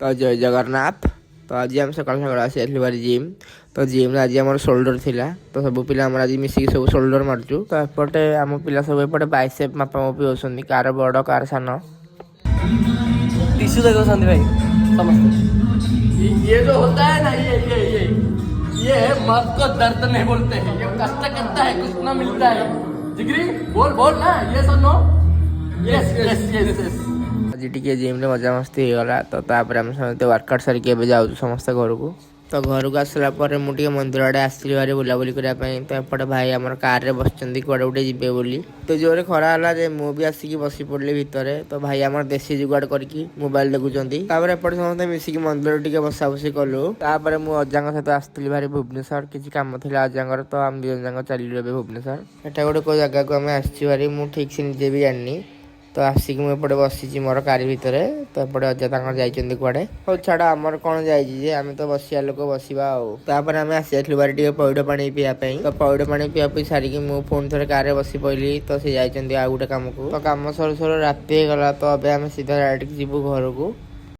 तो जय जगन्नाथ। तो आज आम सकाल सकाल आसी जिम। तो जिम आज आम शोल्डर थिला तो सब पिला आज मिसिक सब शोल्डर मारचु। तो एपटे आम पिला सब एपटे बाइसेप मापामापी होउछन्ती कार बड़ कार सान। टिश्यू देखो संदीप भाई समझते ये जो होता है ना ये मर्द को दर्द नहीं बोलते हैं, ये कष्ट करता है कुछ ना मिलता है। जिगरी बोल बोल ना ये सुनो। यस यस यस यस आज टी जिम मजा मस्ती हो गला। तो आम समस्त वर्कआउट सारिक जाऊँ समस्त घर को। तो घर को आसला मुझे मंदिर आड़े आसली भाई बुलाबुली करने। तो एपटे भाई आम कार रे बस कड़े गोटे जी बोली। तो जोरे खरा है मुझे आसिक बसी पड़े भितर। तो भाई आम देसी जुगाड़ करके मोबाइल देखुंत। एपटे समस्त मिसिक मंदिर टी बसा बसी कलु। मुझे अजा सहित आसती भाई भुवनेश्वर किसी कम था अजा। तो आम दु जन चलू भुवनेश्वर। एटा गोटे कौ जगह को आम आसी मुझे ठीक से निजे भी जानी। तो आसिक मुझे बसी मोर कार भितर। तो एपटे अजा जाइए कड़े हो छाड़ आमर कौन जाइए आम तो बसिया लोक बसवा। तापर आम आसी टे पैड पानी पीवाई। तो पैड पानी पीवा पी सारिकी मुझे फोन थे कार बसी पड़ी। तो सी जाइए आ गोटे कम को। तो कम सर सर राति गला। तो अब आम सीधा डायरेक्ट जीवु घर को।